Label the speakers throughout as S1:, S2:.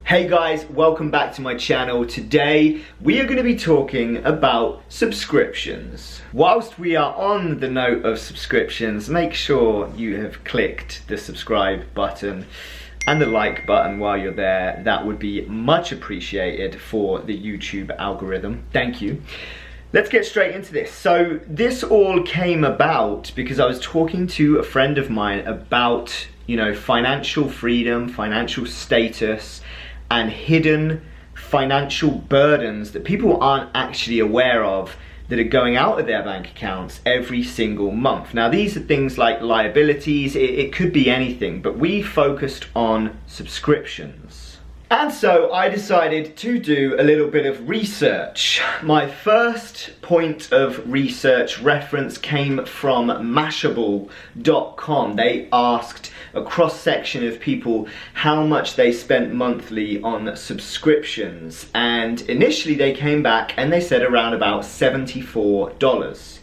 S1: Hey guys, welcome back to my channel. Today we are going to be talking about subscriptions. Whilst we are on the note of subscriptions, make sure you have clicked the subscribe button and the like button while you're there. That would be much appreciated for the YouTube algorithm. Thank you. Let's get straight into this. So this all came about because I was talking to a friend of mine about, financial freedom, financial status, and hidden financial burdens that people aren't actually aware of that are going out of their bank accounts every single month. Now these are things like liabilities, it could be anything, but we focused on subscriptions. And so I decided to do a little bit of research. My first point of research reference came from Mashable.com. They asked a cross-section of people how much they spent monthly on subscriptions, and initially they came back and they said around about $74.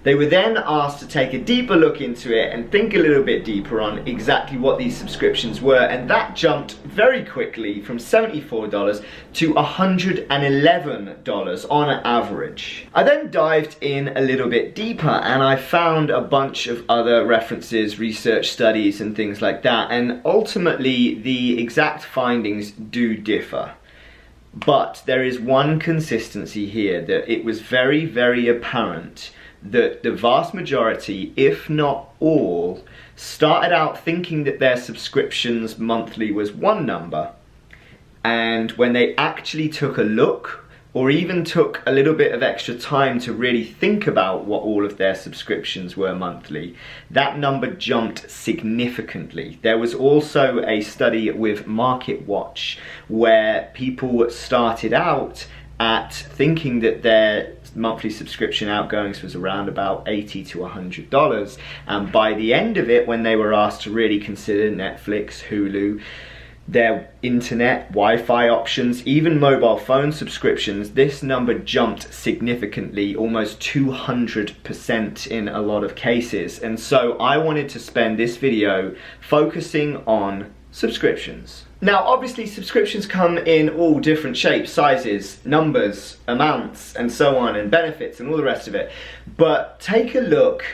S1: They were then asked to take a deeper look into it and think a little bit deeper on exactly what these subscriptions were, and that jumped very quickly from $74 to $111 on average. I then dived in a little bit deeper and I found a bunch of other references, research studies and things like that, and ultimately the exact findings do differ. But there is one consistency here, that it was very, very apparent that the vast majority, if not all, started out thinking that their subscriptions monthly was one number, and when they actually took a look, or even took a little bit of extra time to really think about what all of their subscriptions were monthly, that number jumped significantly. There was also a study with MarketWatch where people started out at thinking that their monthly subscription outgoings was around about $80 to $100, and by the end of it, when they were asked to really consider Netflix, Hulu, their internet, Wi-Fi options, even mobile phone subscriptions, this number jumped significantly, almost 200% in a lot of cases. And so I wanted to spend this video focusing on subscriptions. Now obviously subscriptions come in all different shapes, sizes, numbers, amounts, and so on, and benefits and all the rest of it. But take a look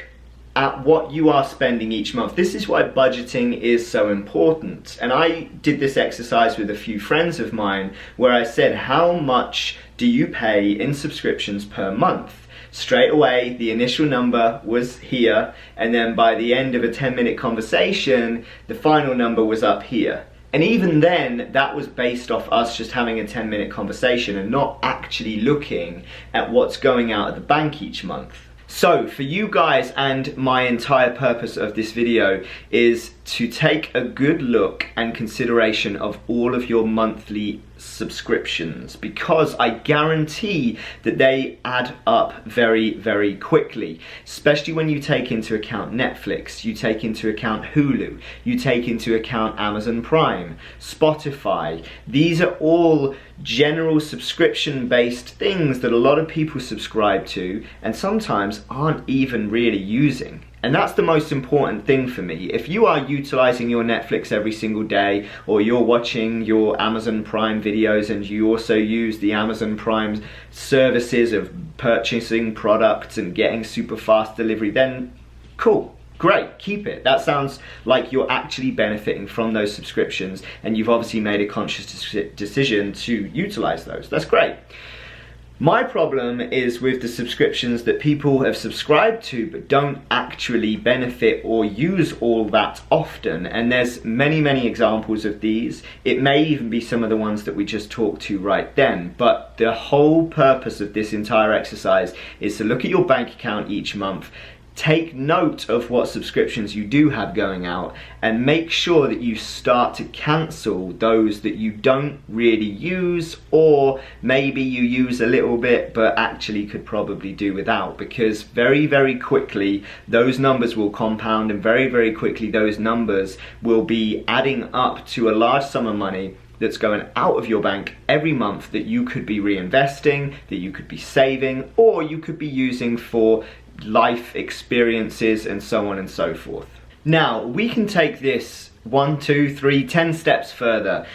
S1: at what you are spending each month. This is why budgeting is so important. And I did this exercise with a few friends of mine where I said, how much do you pay in subscriptions per month? Straight away, the initial number was here, and then by the end of a 10-minute conversation, the final number was up here. And even then, that was based off us just having a 10-minute conversation and not actually looking at what's going out of the bank each month. So for you guys, and my entire purpose of this video is to take a good look and consideration of all of your monthly subscriptions, because I guarantee that they add up very, very quickly, especially when you take into account Netflix, you take into account Hulu, you take into account Amazon Prime, Spotify. These are all general subscription based things that a lot of people subscribe to and sometimes aren't even really using. And that's the most important thing for me. If you are utilizing your Netflix every single day, or you're watching your Amazon Prime videos and you also use the Amazon Prime services of purchasing products and getting super fast delivery, then cool, great, keep it. That sounds like you're actually benefiting from those subscriptions and you've obviously made a conscious decision to utilize those. That's great. My problem is with the subscriptions that people have subscribed to but don't actually benefit or use all that often, and there's many, many examples of these. It may even be some of the ones that we just talked to right then, but the whole purpose of this entire exercise is to look at your bank account each month, take note of what subscriptions you do have going out, and make sure that you start to cancel those that you don't really use, or maybe you use a little bit but actually could probably do without, because very, very quickly those numbers will compound, and very, very quickly those numbers will be adding up to a large sum of money that's going out of your bank every month that you could be reinvesting, that you could be saving, or you could be using for life experiences and so on and so forth. Now, we can take this 1, 2, 3, 10 steps further.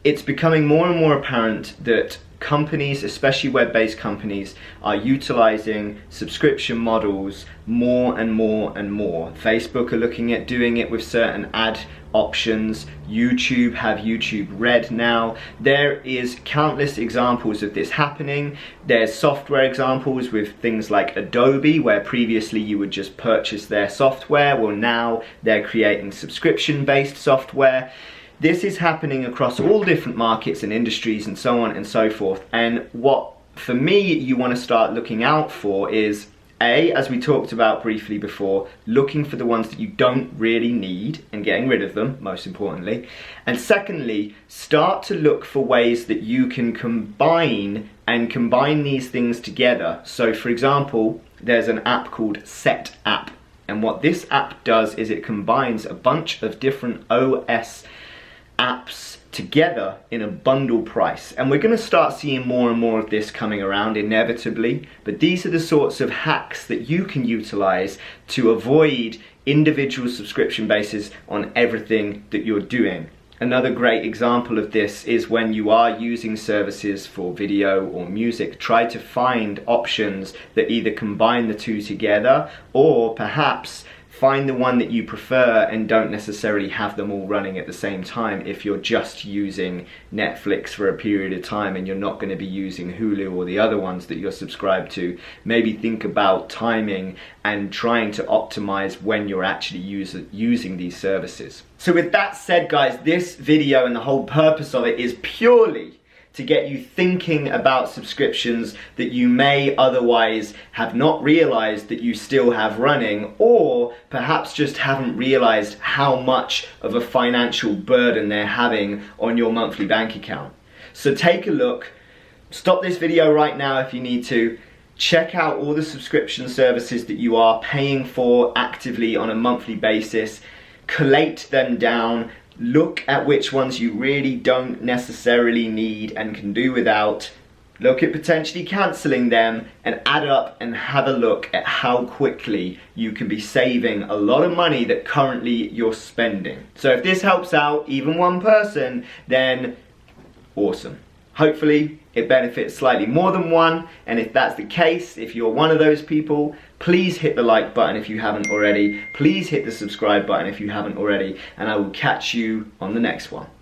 S1: it's becoming more and more apparent that companies, especially web-based companies, are utilizing subscription models more and more and more. Facebook are looking at doing it with certain ad options. YouTube have YouTube Red now. There is countless examples of this happening. There's software examples with things like Adobe, where previously you would just purchase their software. Well, now they're creating subscription-based software. This is happening across all different markets and industries and so on and so forth. And what, for me, you want to start looking out for is, A, as we talked about briefly before, looking for the ones that you don't really need and getting rid of them, most importantly. And secondly, start to look for ways that you can combine these things together. So for example, there's an app called Set App. And what this app does is it combines a bunch of different OS apps together in a bundle price, and we're going to start seeing more and more of this coming around inevitably. But these are the sorts of hacks that you can utilize to avoid individual subscription bases on everything that you're doing. Another great example of this is when you are using services for video or music, try to find options that either combine the two together, or perhaps find the one that you prefer and don't necessarily have them all running at the same time. If you're just using Netflix for a period of time and you're not going to be using Hulu or the other ones that you're subscribed to, maybe think about timing and trying to optimize when you're actually using these services. So with that said, guys, this video and the whole purpose of it is purely to get you thinking about subscriptions that you may otherwise have not realized that you still have running, or perhaps just haven't realized how much of a financial burden they're having on your monthly bank account. So take a look, stop this video right now if you need to, check out all the subscription services that you are paying for actively on a monthly basis, collate them down, look at which ones you really don't necessarily need and can do without, look at potentially cancelling them, and add up and have a look at how quickly you can be saving a lot of money that currently you're spending. So if this helps out even one person, then awesome. Hopefully it benefits slightly more than one, and if that's the case, if you're one of those people, please hit the like button if you haven't already, please hit the subscribe button if you haven't already, and I will catch you on the next one.